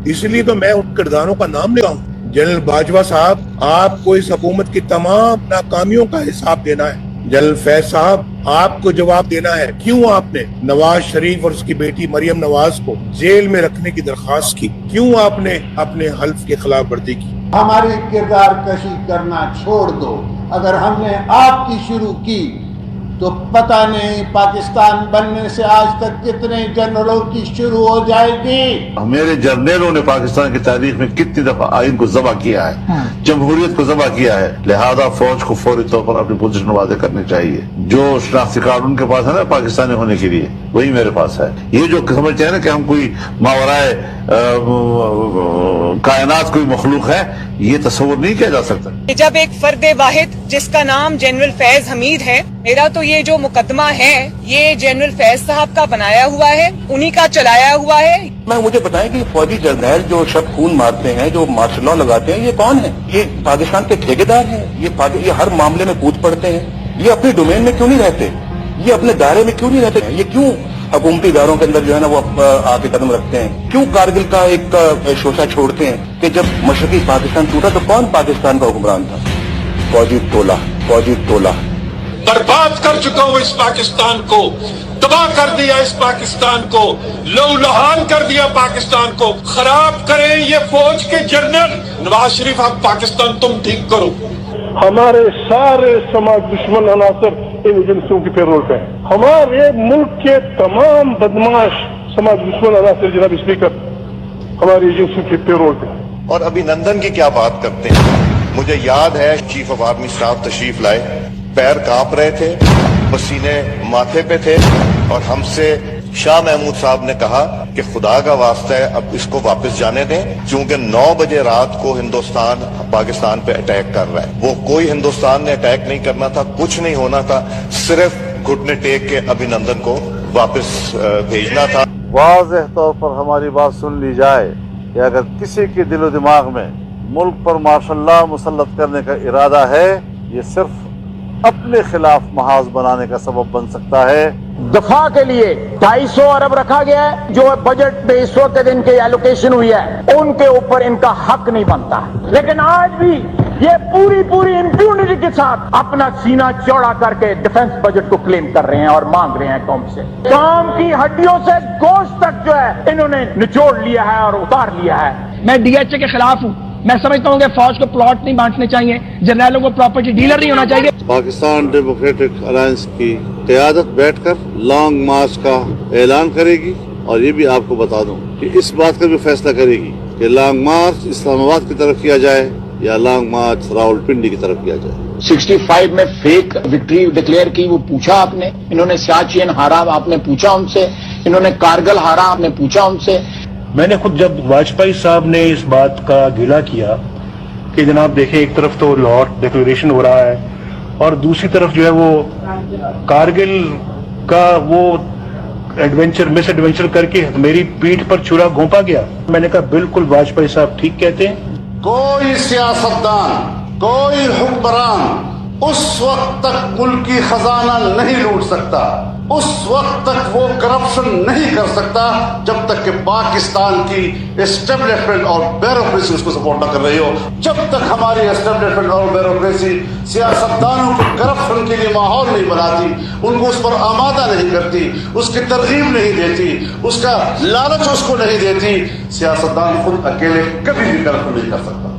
اس لیے تو میں ان کرداروں کا نام لے رہا ہوں۔ جنرل باجوہ صاحب، آپ کو اس حکومت کی تمام ناکامیوں کا حساب دینا ہے۔ جنرل فیض صاحب، آپ کو جواب دینا ہے کیوں آپ نے نواز شریف اور اس کی بیٹی مریم نواز کو جیل میں رکھنے کی درخواست کی، کیوں آپ نے اپنے حلف کی خلاف ورزی کی۔ ہماری کردار کشی کرنا چھوڑ دو، اگر ہم نے آپ کی شروع کی تو پتہ نہیں پاکستان بننے سے آج تک کتنے جنرلوں کی شروع ہو جائے گی۔ میرے جرنیلوں نے پاکستان کی تاریخ میں کتنی دفعہ آئین کو ذبح کیا ہے، جمہوریت کو ذبح کیا ہے، لہذا فوج کو فوری طور پر اپنی پوزیشن واضح کرنی چاہیے۔ جو شناختی کارڈ ان کے پاس ہے نا پاکستانی ہونے کے لیے، وہی میرے پاس ہے۔ یہ جو سمجھتے ہیں نا کہ ہم کوئی ماورائے کائنات کوئی مخلوق ہے، یہ تصور نہیں کیا جا سکتا۔ جب ایک فرد واحد جس کا نام جنرل فیض حمید ہے، میرا تو یہ جو مقدمہ ہے یہ جنرل فیض صاحب کا بنایا ہوا ہے، انہی کا چلایا ہوا ہے۔ مجھے بتائیں کہ فوجی جرنیل جو شب خون مارتے ہیں، جو مارشل لا لگاتے ہیں، یہ کون ہیں؟ یہ پاکستان کے ٹھیکیدار ہیں؟ یہ ہر معاملے میں کود پڑتے ہیں؟ یہ اپنے ڈومین میں کیوں نہیں رہتے؟ یہ اپنے دائرے میں کیوں نہیں رہتے؟ یہ کیوں حکومتی اداروں کے اندر جو ہے نا وہ آ کے قدم رکھتے ہیں؟ کیوں کارگل کا ایک شوشہ چھوڑتے ہیں کہ جب مشرقی پاکستان ٹوٹا تو کون پاکستان کا حکمران تھا؟ فوجی ٹولہ برباد کر چکا ہوں اس پاکستان کو، تباہ کر دیا اس پاکستان کو، لہو لہان کر دیا پاکستان کو۔ خراب کریں یہ فوج کے جنرل نواز شریف، آپ پاکستان تم ٹھیک کرو۔ ہمارے سارے سماج دشمن عناصر ان ایجنسیوں کی پیرول پہ ہیں۔ ہمارے ملک کے تمام بدماش سماج دشمن عناصر جناب اسپیکر ہماری ایجنسیوں کی پیرول پہ ہیں۔ اور ابھی نندن کی کیا بات کرتے ہیں؟ مجھے یاد ہے چیف آف آرمی اسٹاف تشریف لائے، پیر کانپ رہے تھے، پسینے ماتھے پہ تھے، اور ہم سے شاہ محمود صاحب نے کہا کہ خدا کا واسطہ ہے اب اس کو واپس جانے دیں، چونکہ 9 بجے رات کو ہندوستان پاکستان پہ اٹیک کر رہا ہے۔ وہ کوئی ہندوستان نے اٹیک نہیں کرنا تھا، کچھ نہیں ہونا تھا، صرف گھٹنے ٹیک کے ابھینندن کو واپس بھیجنا تھا۔ واضح طور پر ہماری بات سن لی جائے کہ اگر کسی کے دل و دماغ میں ملک پر مارشل لا مسلط کرنے کا ارادہ ہے، یہ صرف اپنے خلاف محاذ بنانے کا سبب بن سکتا ہے۔ دفاع کے لیے 250 ارب رکھا گیا ہے، جو بجٹ میں اس وقت ان کے ایلوکیشن ہوئی ہے، ان کے اوپر ان کا حق نہیں بنتا، لیکن آج بھی یہ پوری امپیونٹی کے ساتھ اپنا سینہ چوڑا کر کے ڈیفنس بجٹ کو کلیم کر رہے ہیں اور مانگ رہے ہیں قوم سے۔ قوم کی ہڈیوں سے گوشت تک جو ہے انہوں نے نچوڑ لیا ہے اور اتار لیا ہے۔ میں ڈی ایچ اے کے خلاف ہوں۔ میں سمجھتا ہوں کہ فوج کو پلاٹ نہیں بانٹنے چاہیے، جرنیلوں کو پراپرٹی ڈیلر نہیں ہونا چاہیے۔ پاکستان ڈیموکریٹک الائنس کی قیادت بیٹھ کر لانگ مارچ کا اعلان کرے گی، اور یہ بھی آپ کو بتا دوں کہ اس بات کا بھی فیصلہ کرے گی کہ لانگ مارچ اسلام آباد کی طرف کیا جائے یا لانگ مارچ راولپنڈی کی طرف کیا جائے۔ 65 میں فیک وکٹری ڈکلیئر کی، وہ پوچھا آپ نے، انہوں نے سیاچین ہارا، آپ نے پوچھا ان سے، انہوں نے کارگل ہارا، آپ نے پوچھا ان سے۔ میں نے خود جب واجپئی صاحب نے اس بات کا گلہ کیا کہ جناب دیکھیں ایک طرف تو لاہور ڈکلیریشن ہو رہا ہے اور دوسری طرف جو ہے وہ کارگل کا وہ مس ایڈونچر کر کے میری پیٹھ پر چھرا گھونپا گیا۔ میں نے کہا بالکل واجپئی صاحب ٹھیک کہتے ہیں۔ کوئی سیاستدان، کوئی حکمران اس وقت تک ملکی خزانہ نہیں لوٹ سکتا، اس وقت تک وہ کرپشن نہیں کر سکتا جب تک کہ پاکستان کی اسٹیبلشمنٹ اور بیوروکریسی اس کو سپورٹ نہ کر رہی ہو۔ جب تک ہماری اسٹیبلشمنٹ اور بیوروکریسی سیاستدانوں کو کرپشن کے لیے ماحول نہیں بناتی، ان کو اس پر آمادہ نہیں کرتی، اس کی ترغیب نہیں دیتی، اس کا لالچ اس کو نہیں دیتی، سیاستدان خود اکیلے کبھی بھی کرپشن نہیں کر سکتا۔